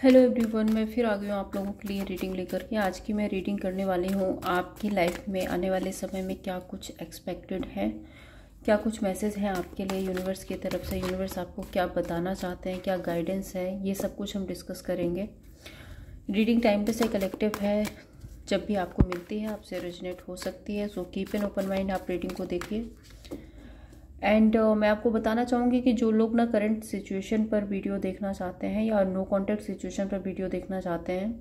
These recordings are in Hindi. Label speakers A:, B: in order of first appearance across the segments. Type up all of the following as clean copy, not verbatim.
A: हेलो एवरीवन, मैं फिर आ गई हूँ आप लोगों के लिए रीडिंग लेकर के। आज की मैं रीडिंग करने वाली हूँ आपकी लाइफ में आने वाले समय में क्या कुछ एक्सपेक्टेड है, क्या कुछ मैसेज है आपके लिए यूनिवर्स की तरफ से। यूनिवर्स आपको क्या बताना चाहते हैं, क्या गाइडेंस है, ये सब कुछ हम डिस्कस करेंगे। रीडिंग टाइम पे से कलेक्टिव है, जब भी आपको मिलती है आपसे रेजोनेट हो सकती है। So keep an open mind, आप रीडिंग को देखिए। एंड मैं आपको बताना चाहूँगी कि जो लोग ना करंट सिचुएशन पर वीडियो देखना चाहते हैं या नो कॉन्टैक्ट सिचुएशन पर वीडियो देखना चाहते हैं,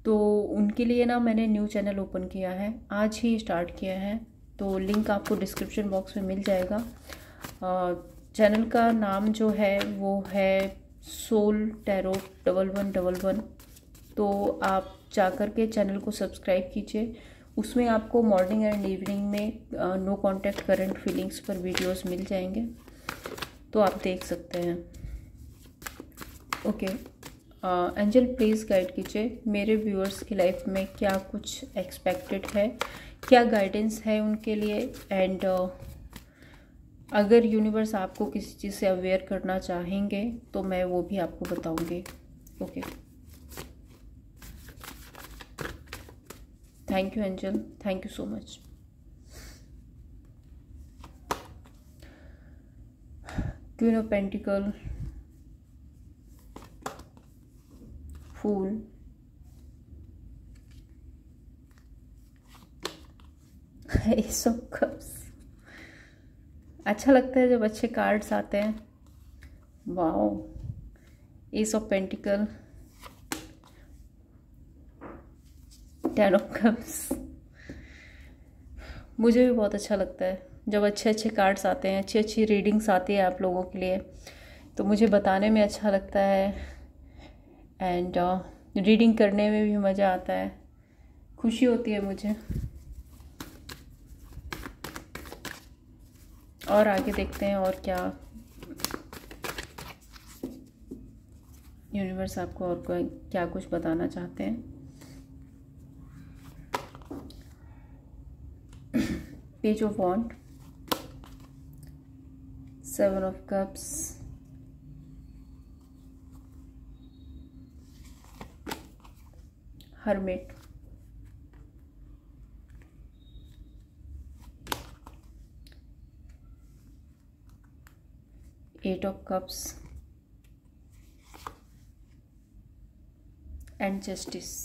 A: तो उनके लिए ना मैंने न्यू चैनल ओपन किया है, आज ही स्टार्ट किया है। तो लिंक आपको डिस्क्रिप्शन बॉक्स में मिल जाएगा। चैनल का नाम जो है वो है सोल टैरो 1111। तो आप जाकर के चैनल को सब्सक्राइब कीजिए। उसमें आपको मॉर्निंग एंड इवनिंग में नो कॉन्टैक्ट करंट फीलिंग्स पर वीडियोस मिल जाएंगे, तो आप देख सकते हैं। ओके, एंजल प्लीज़ गाइड कीजिए मेरे व्यूअर्स की लाइफ में क्या कुछ एक्सपेक्टेड है, क्या गाइडेंस है उनके लिए। एंड अगर यूनिवर्स आपको किसी चीज़ से अवेयर करना चाहेंगे तो मैं वो भी आपको बताऊंगी। Okay, thank you angel, thank you so much. Queen of pentacle, fool, ace of cups. अच्छा लगता है जब अच्छे कार्ड्स आते हैं। Wow, ace of pentacle, 10 of cups. मुझे भी बहुत अच्छा लगता है जब अच्छे अच्छे कार्ड्स आते हैं, अच्छी अच्छी रीडिंग्स आती है आप लोगों के लिए, तो मुझे बताने में अच्छा लगता है। एंड रीडिंग करने में भी मज़ा आता है, खुशी होती है मुझे। और आगे देखते हैं और क्या यूनिवर्स आपको और क्या कुछ बताना चाहते हैं। Page of wand, 7 of cups, hermit, 8 of cups and justice.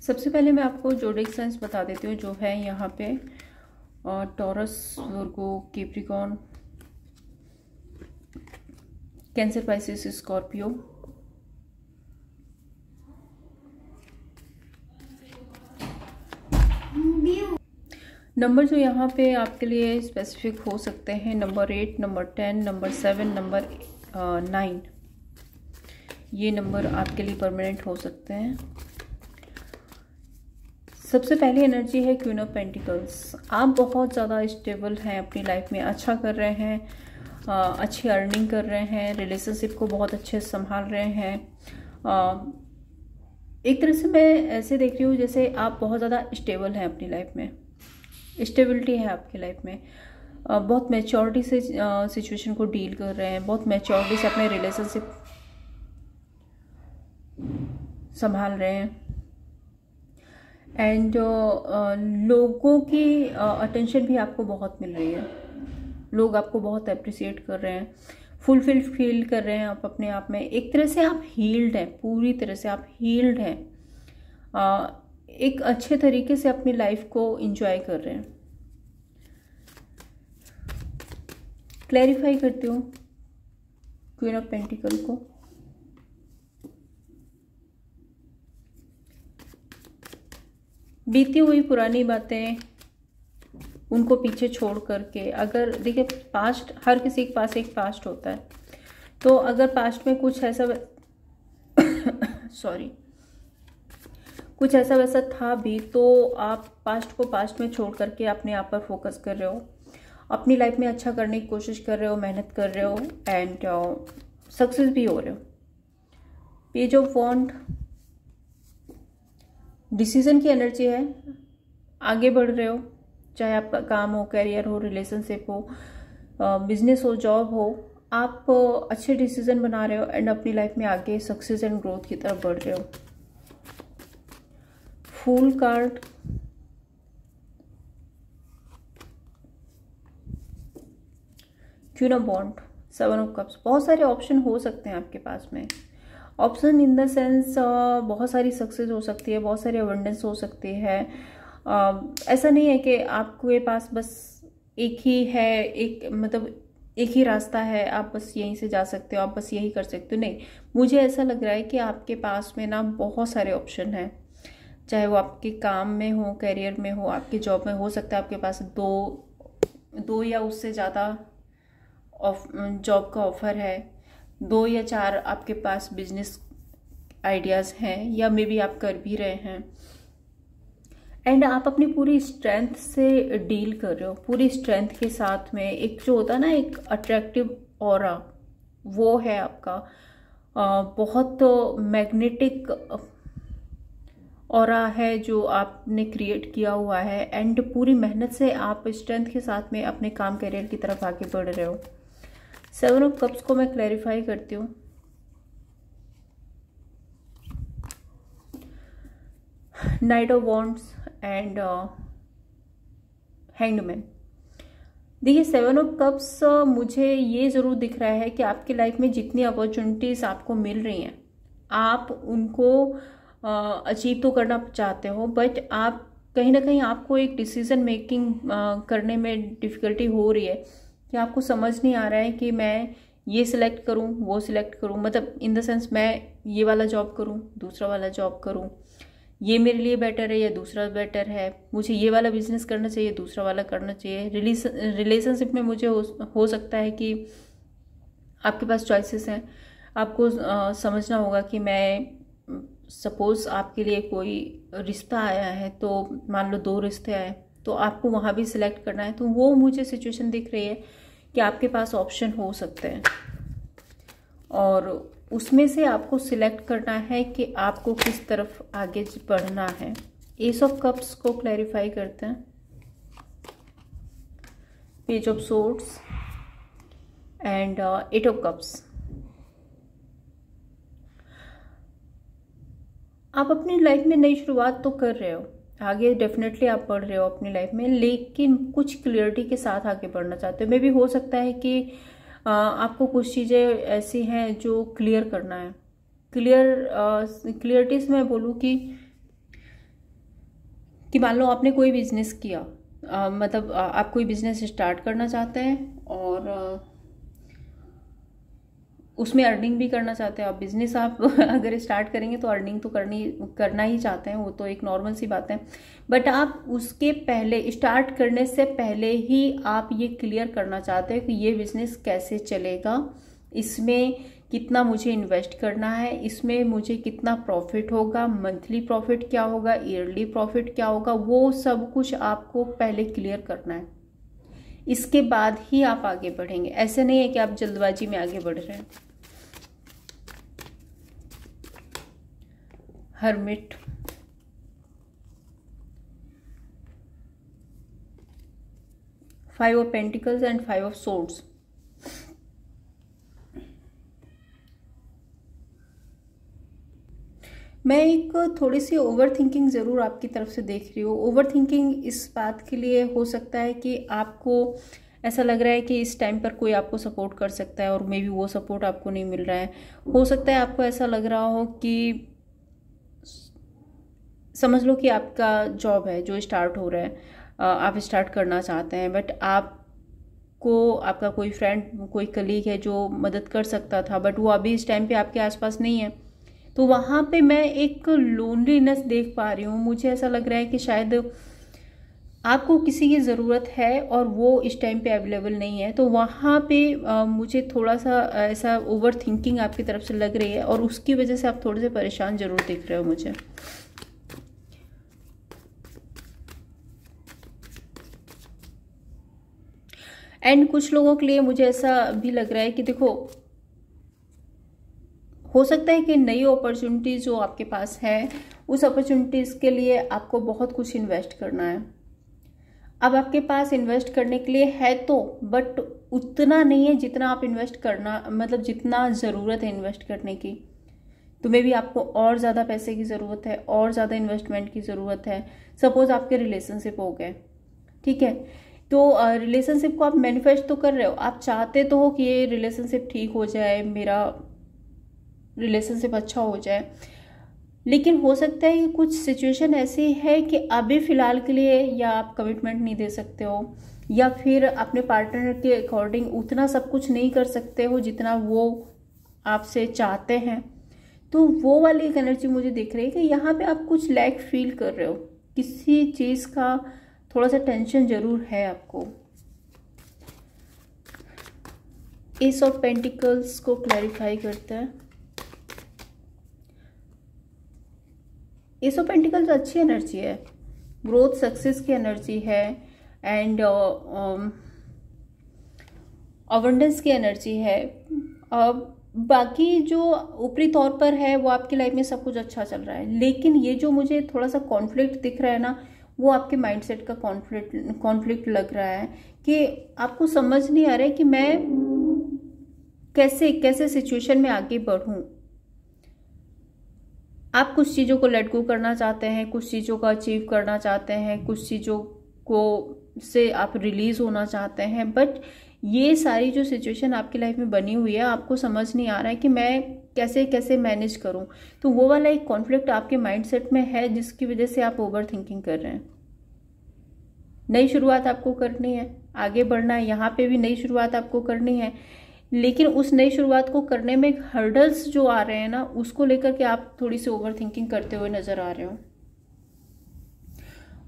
A: सबसे पहले मैं आपको जोडिक साइंस बता देती हूँ जो है यहाँ पे Taurus, Virgo, Capricorn, Cancer, Pisces, Scorpio. Number जो यहाँ पे आपके लिए स्पेसिफिक हो सकते हैं, नंबर 8, नंबर 10, नंबर 7, नंबर 9, ये नंबर आपके लिए परमानेंट हो सकते हैं। सबसे पहली एनर्जी है क्वीन ऑफ पेंटिकल्स। आप बहुत ज़्यादा स्टेबल हैं अपनी लाइफ में, अच्छा कर रहे हैं, अच्छी अर्निंग कर रहे हैं, रिलेशनशिप को बहुत अच्छे से संभाल रहे हैं। एक तरह से मैं ऐसे देख रही हूँ जैसे आप बहुत ज़्यादा स्टेबल हैं अपनी लाइफ में, स्टेबिलिटी है आपकी लाइफ में। बहुत मैच्योरिटी से सिचुएशन को डील कर रहे हैं, बहुत मैच्योरिटी से अपने रिलेशनशिप संभाल रहे हैं। एंड लोगों की अटेंशन भी आपको बहुत मिल रही है, लोग आपको बहुत अप्रिशिएट कर रहे हैं, फुलफिल फील कर रहे हैं आप अपने आप में। एक तरह से आप हील्ड हैं, पूरी तरह से आप हील्ड हैं, एक अच्छे तरीके से अपनी लाइफ को एंजॉय कर रहे हैं। क्लैरिफाई करती हूँ क्वीन ऑफ पेंटिकल को। बीती हुई पुरानी बातें उनको पीछे छोड़ करके, अगर देखिए पास्ट, हर किसी के पास एक पास्ट होता है, तो अगर पास्ट में कुछ ऐसा कुछ ऐसा वैसा था भी, तो आप पास्ट को पास्ट में छोड़ करके अपने आप पर फोकस कर रहे हो, अपनी लाइफ में अच्छा करने की कोशिश कर रहे हो, मेहनत कर रहे हो एंड सक्सेस भी हो रहे हो। पेज ऑफ वॉन्ड, डिसीजन की एनर्जी है, आगे बढ़ रहे हो, चाहे आपका काम हो, करियर हो, रिलेशनशिप हो, बिजनेस हो, जॉब हो, आप अच्छे डिसीजन बना रहे हो एंड अपनी लाइफ में आगे सक्सेस एंड ग्रोथ की तरफ बढ़ रहे हो। Fool card, queen of wand, seven of cups. बहुत सारे ऑप्शन हो सकते हैं आपके पास में। ऑप्शन इन द सेंस बहुत सारी सक्सेस हो सकती है, बहुत सारी अबंडेंस हो सकती है। ऐसा नहीं है कि आपके पास बस एक ही है, एक ही रास्ता है, आप बस यहीं से जा सकते हो, आप बस यही कर सकते हो। नहीं, मुझे ऐसा लग रहा है कि आपके पास में ना बहुत सारे ऑप्शन हैं, चाहे वो आपके काम में हो, करियर में हो, आपकी जॉब में। हो सकता है आपके पास दो या उससे ज़्यादा जॉब का ऑफर है, 2 या 4 आपके पास बिजनेस आइडियाज़ हैं, या मे बी आप कर भी रहे हैं एंड आप अपनी पूरी स्ट्रेंथ से डील कर रहे हो, पूरी स्ट्रेंथ के साथ में। एक जो होता है ना, एक अट्रैक्टिव ऑरा, वो है आपका। बहुत मैग्नेटिक ऑरा है जो आपने क्रिएट किया हुआ है एंड पूरी मेहनत से आप स्ट्रेंथ के साथ में अपने काम करियर की तरफ आगे बढ़ रहे हो। 7 ऑफ कप्स को मैं क्लैरिफाई करती हूँ। Night of wands and hanged man. देखिए, 7 ऑफ कप्स मुझे ये ज़रूर दिख रहा है कि आपकी लाइफ में जितनी अपॉर्चुनिटीज़ आपको मिल रही हैं, आप उनको अचीव तो करना चाहते हो, बट आप कहीं ना कहीं आपको एक डिसीजन मेकिंग करने में डिफ़िकल्टी हो रही है कि आपको समझ नहीं आ रहा है कि मैं ये सिलेक्ट करूं, वो सिलेक्ट करूं। मतलब इन द सेंस, मैं ये वाला जॉब करूं, दूसरा वाला जॉब करूं, ये मेरे लिए बेटर है या दूसरा बेटर है, मुझे ये वाला बिजनेस करना चाहिए, दूसरा वाला करना चाहिए। रिलेशनशिप में मुझे हो सकता है कि आपके पास चॉइसेस हैं। आपको समझना होगा कि मैं सपोज आपके लिए कोई रिश्ता आया है, तो मान लो 2 रिश्ते आए, तो आपको वहाँ भी सिलेक्ट करना है। तो वो मुझे सिचुएशन दिख रही है कि आपके पास ऑप्शन हो सकते हैं और उसमें से आपको सिलेक्ट करना है कि आपको किस तरफ आगे बढ़ना है। एस ऑफ कप्स को क्लैरिफाई करते हैं। Page of swords and 8 of cups. आप अपनी लाइफ में नई शुरुआत तो कर रहे हो, आगे डेफिनेटली आप बढ़ रहे हो अपनी लाइफ में, लेकिन कुछ क्लियरिटी के साथ आगे बढ़ना चाहते हो। मे भी हो सकता है कि आपको कुछ चीज़ें ऐसी हैं जो क्लियर करना है। क्लियरिटी से मैं बोलूँ कि मान लो आपने कोई बिजनेस किया, मतलब आप कोई बिजनेस स्टार्ट करना चाहते हैं और उसमें अर्निंग भी करना चाहते हैं। आप बिजनेस आप अगर स्टार्ट करेंगे तो अर्निंग तो करना ही चाहते हैं, वो तो एक नॉर्मल सी बात है। बट आप उसके पहले, स्टार्ट करने से पहले ही आप ये क्लियर करना चाहते हैं कि ये बिजनेस कैसे चलेगा, इसमें कितना मुझे इन्वेस्ट करना है, इसमें मुझे कितना प्रॉफिट होगा, मंथली प्रॉफिट क्या होगा, ईयरली प्रॉफिट क्या होगा, वो सब कुछ आपको पहले क्लियर करना है। इसके बाद ही आप आगे बढ़ेंगे। ऐसे नहीं है कि आप जल्दबाजी में आगे बढ़ रहे हैं। Hermit, five of pentacles and 5 of swords. मैं एक थोड़ी सी ओवर थिंकिंग ज़रूर आपकी तरफ से देख रही हूँ। ओवर थिंकिंग इस बात के लिए हो सकता है कि आपको ऐसा लग रहा है कि इस टाइम पर कोई आपको सपोर्ट कर सकता है और मे बी वो सपोर्ट आपको नहीं मिल रहा है। हो सकता है आपको ऐसा लग रहा हो कि समझ लो कि आपका जॉब है जो स्टार्ट हो रहा है, आप स्टार्ट करना चाहते हैं, बट आपको आपका कोई फ्रेंड, कोई कलीग है जो मदद कर सकता था, बट वो अभी इस टाइम पे आपके आसपास नहीं है। तो वहाँ पे मैं एक लोनलीनेस देख पा रही हूँ। मुझे ऐसा लग रहा है कि शायद आपको किसी की ज़रूरत है और वो इस टाइम पे अवेलेबल नहीं है। तो वहाँ पे मुझे थोड़ा सा ऐसा ओवर थिंकिंग आपकी तरफ से लग रही है और उसकी वजह से आप थोड़े से परेशान ज़रूर दिख रहे हो मुझे। एंड कुछ लोगों के लिए मुझे ऐसा भी लग रहा है कि देखो, हो सकता है कि नई अपॉर्चुनिटी जो आपके पास है, उस अपॉर्चुनिटीज़ के लिए आपको बहुत कुछ इन्वेस्ट करना है। अब आपके पास इन्वेस्ट करने के लिए है तो, बट उतना नहीं है जितना आप इन्वेस्ट करना, मतलब जितना ज़रूरत है इन्वेस्ट करने की। तो मे भी आपको और ज़्यादा पैसे की ज़रूरत है, और ज़्यादा इन्वेस्टमेंट की ज़रूरत है। सपोज आपके रिलेशनशिप हो गए, ठीक है, तो रिलेशनशिप को आप मैनिफेस्ट तो कर रहे हो, आप चाहते तो हो कि ये रिलेशनशिप ठीक हो जाए, मेरा रिलेशनशिप अच्छा हो जाए, लेकिन हो सकता है कि कुछ सिचुएशन ऐसी है कि अभी फ़िलहाल के लिए या आप कमिटमेंट नहीं दे सकते हो, या फिर अपने पार्टनर के अकॉर्डिंग उतना सब कुछ नहीं कर सकते हो जितना वो आपसे चाहते हैं। तो वो वाली एक एनर्जी मुझे दिख रही है कि यहाँ पे आप कुछ लैक फील कर रहे हो, किसी चीज़ का थोड़ा सा टेंशन जरूर है आपको। एस ऑफ पेंटिकल्स को क्लैरिफाई करते हैं। एस ऑफ पेंटिकल्स अच्छी एनर्जी है, ग्रोथ सक्सेस की एनर्जी है, एंड अबंडेंस की एनर्जी है। बाकी जो ऊपरी तौर पर है वो आपकी लाइफ में सब कुछ अच्छा चल रहा है, लेकिन ये जो मुझे थोड़ा सा कॉन्फ्लिक्ट दिख रहा है ना, वो आपके माइंडसेट का कॉन्फ्लिक्ट लग रहा है कि आपको समझ नहीं आ रहा है कि मैं कैसे कैसे सिचुएशन में आगे बढ़ूं। आप कुछ चीज़ों को लेट गो करना चाहते हैं, कुछ चीज़ों को अचीव करना चाहते हैं, कुछ चीज़ों को से आप रिलीज होना चाहते हैं, बट ये सारी जो सिचुएशन आपकी लाइफ में बनी हुई है, आपको समझ नहीं आ रहा है कि मैं कैसे कैसे मैनेज करूं। तो वो वाला एक कॉन्फ्लिक्ट आपके माइंडसेट में है, जिसकी वजह से आप ओवर थिंकिंग कर रहे हैं। नई शुरुआत आपको करनी है, आगे बढ़ना है, यहाँ पे भी नई शुरुआत आपको करनी है, लेकिन उस नई शुरुआत को करने में हर्डल्स जो आ रहे हैं ना, उसको लेकर के आप थोड़ी सी ओवर थिंकिंग करते हुए नजर आ रहे हो।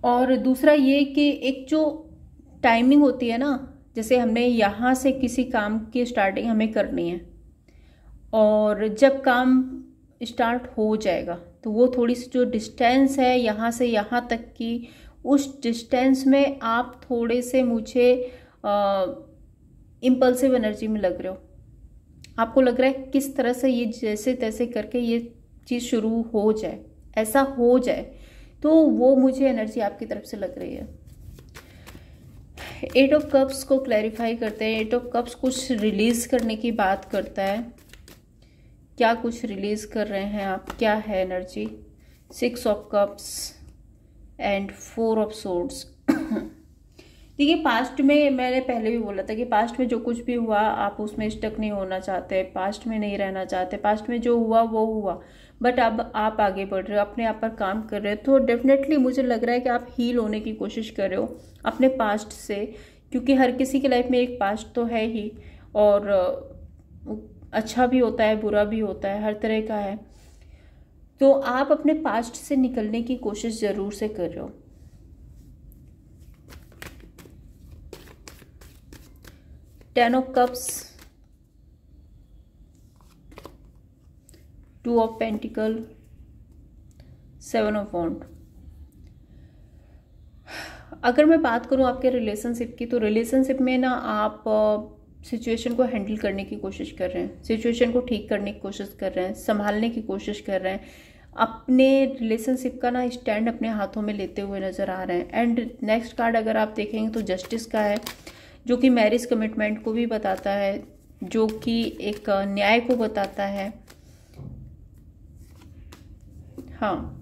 A: और दूसरा ये कि एक जो टाइमिंग होती है ना, जैसे हमने यहाँ से किसी काम की स्टार्टिंग हमें करनी है, और जब काम स्टार्ट हो जाएगा तो वो थोड़ी सी जो डिस्टेंस है यहाँ से यहाँ तक की, उस डिस्टेंस में आप थोड़े से मुझे इम्पल्सिव एनर्जी में लग रहे हो। आपको लग रहा है किस तरह से ये जैसे तैसे करके ये चीज़ शुरू हो जाए, ऐसा हो जाए, तो वो मुझे एनर्जी आपकी तरफ से लग रही है। एट ऑफ कप्स को क्लैरिफाई करते हैं। एट ऑफ कप्स कुछ रिलीज करने की बात करता है। क्या कुछ रिलीज कर रहे हैं आप, क्या है energy? Six of cups and four of swords. देखिए, पास्ट में मैंने पहले भी बोला था कि पास्ट में जो कुछ भी हुआ आप उसमें स्टक नहीं होना चाहते, पास्ट में नहीं रहना चाहते, पास्ट में जो हुआ वो हुआ, बट अब आप आगे बढ़ रहे हो, अपने आप पर काम कर रहे हो। तो डेफिनेटली मुझे लग रहा है कि आप हील होने की कोशिश कर रहे हो अपने पास्ट से, क्योंकि हर किसी की लाइफ में एक पास्ट तो है ही, और अच्छा भी होता है, बुरा भी होता है, हर तरह का है। तो आप अपने पास्ट से निकलने की कोशिश जरूर से कर रहे हो। Ten of cups, two of pentacle, seven of wand. अगर मैं बात करूं आपके रिलेशनशिप की, तो रिलेशनशिप में ना आप सिचुएशन को हैंडल करने की कोशिश कर रहे हैं, सिचुएशन को ठीक करने की कोशिश कर रहे हैं, संभालने की कोशिश कर रहे हैं, अपने रिलेशनशिप का ना स्टैंड अपने हाथों में लेते हुए नजर आ रहे हैं। एंड नेक्स्ट कार्ड अगर आप देखेंगे तो जस्टिस का है, जो कि मैरिज कमिटमेंट को भी बताता है, जो कि एक न्याय को बताता है। हाँ,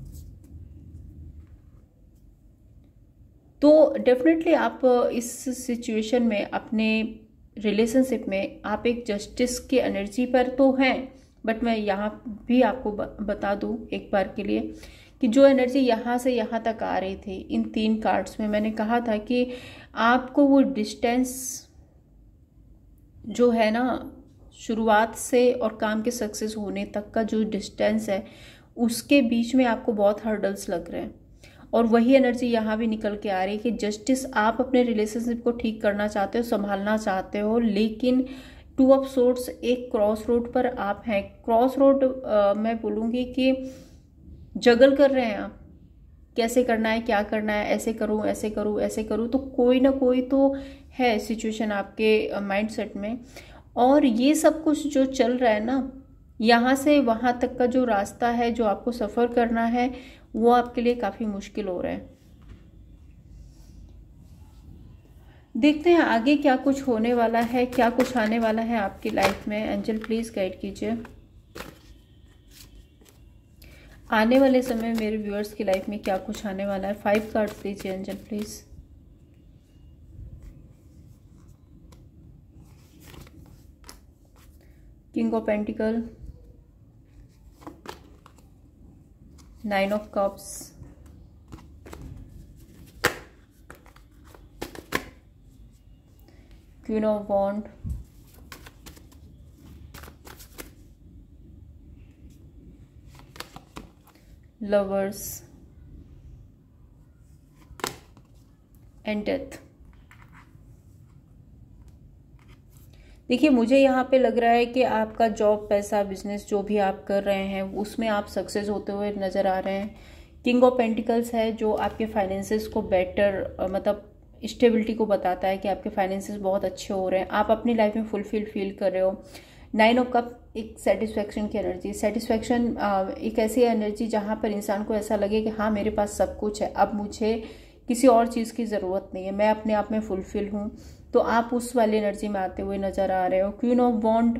A: तो डेफिनेटली आप इस सिचुएशन में, अपने रिलेशनशिप में, आप एक जस्टिस की एनर्जी पर तो हैं, बट मैं यहाँ भी आपको बता दूँ एक बार के लिए कि जो एनर्जी यहाँ से यहाँ तक आ रही थी इन तीन कार्ड्स में, मैंने कहा था कि आपको वो डिस्टेंस जो है ना, शुरुआत से और काम के सक्सेस होने तक का जो डिस्टेंस है, उसके बीच में आपको बहुत हर्डल्स लग रहे हैं। और वही एनर्जी यहाँ भी निकल के आ रही है कि जस्टिस, आप अपने रिलेशनशिप को ठीक करना चाहते हो, संभालना चाहते हो, लेकिन टू ऑफ सोर्ड्स, एक क्रॉस रोड पर आप हैं। क्रॉस रोड मैं बोलूँगी कि जगल कर रहे हैं आप, कैसे करना है, क्या करना है, ऐसे करूँ ऐसे करूँ ऐसे करूँ, तो कोई ना कोई तो है सिचुएशन आपके माइंडसेट में। और ये सब कुछ जो चल रहा है ना, यहाँ से वहाँ तक का जो रास्ता है जो आपको सफ़र करना है, वो आपके लिए काफ़ी मुश्किल हो रहा है। देखते हैं आगे क्या कुछ होने वाला है, क्या कुछ आने वाला है आपकी लाइफ में। एंजल प्लीज़ गाइड कीजिए आने वाले समय मेरे व्यूअर्स की लाइफ में क्या कुछ आने वाला है। 5 कार्ड्स दीजिए angel please. King of pentacle, 9 of cups, queen of wand, lovers and death. देखिए मुझे यहाँ पे लग रहा है कि आपका जॉब, पैसा, बिजनेस जो भी आप कर रहे हैं उसमें आप सक्सेस होते हुए नज़र आ रहे हैं। किंग ऑफ पेंटिकल्स है जो आपके फाइनेंसेस को बेटर मतलब स्टेबिलिटी को बताता है कि आपके फाइनेंसेस बहुत अच्छे हो रहे हैं, आप अपनी लाइफ में फुलफिल फील कर रहे हो। 9 ऑफ कप एक सेटिस्फैक्शन की एनर्जी। सेटिस्फैक्शन एक ऐसी एनर्जी जहाँ पर इंसान को ऐसा लगे कि हाँ मेरे पास सब कुछ है, अब मुझे किसी और चीज़ की ज़रूरत नहीं है, मैं अपने आप में फुलफिल हूँ। तो आप उस वाली एनर्जी में आते हुए नज़र आ रहे हो। क्वीन ऑफ वॉन्ड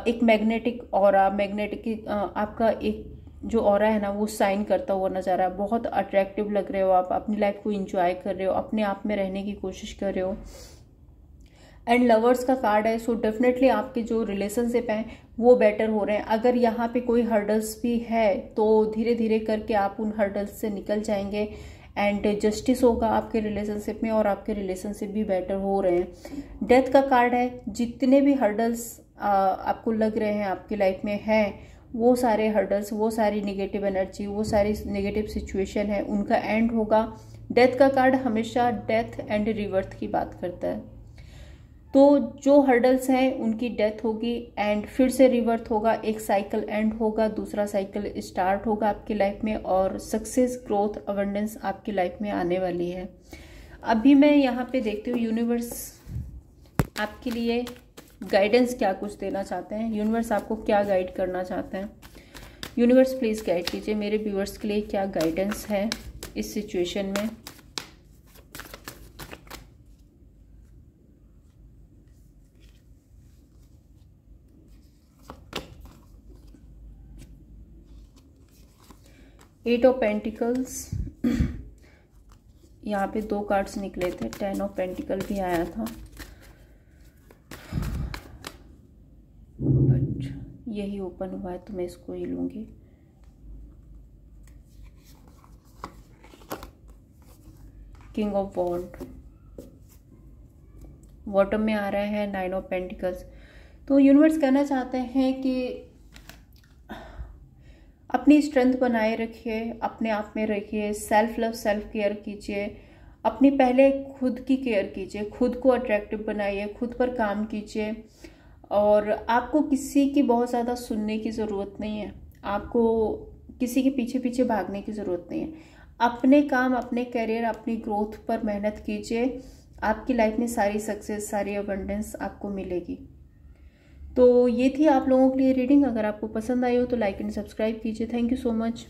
A: एक मैग्नेटिक ऑरा, मैग्नेटिक आपका एक जो ऑरा है ना वो साइन करता हुआ नज़र आ रहा है। बहुत अट्रैक्टिव लग रहे हो आप, अपनी लाइफ को इंजॉय कर रहे हो, अपने आप में रहने की कोशिश कर रहे हो। एंड लवर्स का कार्ड है, सो डेफिनेटली आपके जो रिलेशनशिप हैं वो बेटर हो रहे हैं। अगर यहाँ पे कोई हर्डल्स भी है तो धीरे धीरे करके आप उन हर्डल्स से निकल जाएंगे एंड जस्टिस होगा आपके रिलेशनशिप में और आपके रिलेशनशिप भी बेटर हो रहे हैं। डेथ का कार्ड है, जितने भी हर्डल्स आपको लग रहे हैं आपकी लाइफ में हैं, वो सारे हर्डल्स, वो सारी नेगेटिव एनर्जी, वो सारी नेगेटिव सिचुएशन है, उनका एंड होगा। डेथ का कार्ड हमेशा डेथ एंड रिवर्थ की बात करता है। तो जो हर्डल्स हैं उनकी डेथ होगी एंड फिर से रिवर्थ होगा, एक साइकिल एंड होगा, दूसरा साइकिल स्टार्ट होगा आपकी लाइफ में और सक्सेस, ग्रोथ, अबंडेंस आपकी लाइफ में आने वाली है। अभी मैं यहाँ पे देखती हूँ यूनिवर्स आपके लिए गाइडेंस क्या कुछ देना चाहते हैं, यूनिवर्स आपको क्या गाइड करना चाहते हैं। यूनिवर्स प्लीज़ गाइड कीजिए मेरे व्यूअर्स के लिए क्या गाइडेंस है इस सिचुएशन में। एट ऑफ पेंटिकल्स, यहाँ पे 2 कार्ड्स निकले थे, 10 ऑफ पेंटिकल भी आया था, बट यही ओपन हुआ है तो मैं इसको ही लूँगी। किंग ऑफ वॉन्ड, बॉटम में आ रहा है 9 ऑफ पेंटिकल्स। तो यूनिवर्स कहना चाहते हैं कि अपनी स्ट्रेंथ बनाए रखिए, अपने आप में रखिए, सेल्फ लव, सेल्फ केयर कीजिए, अपनी पहले खुद की केयर कीजिए, खुद को अट्रैक्टिव बनाइए, खुद पर काम कीजिए। और आपको किसी की बहुत ज़्यादा सुनने की ज़रूरत नहीं है, आपको किसी के पीछे पीछे भागने की ज़रूरत नहीं है। अपने काम, अपने करियर, अपनी ग्रोथ पर मेहनत कीजिए, आपकी लाइफ में सारी सक्सेस, सारी अबंडेंस आपको मिलेगी। तो ये थी आप लोगों के लिए रीडिंग। अगर आपको पसंद आई हो तो लाइक एंड सब्सक्राइब कीजिए। Thank you so much.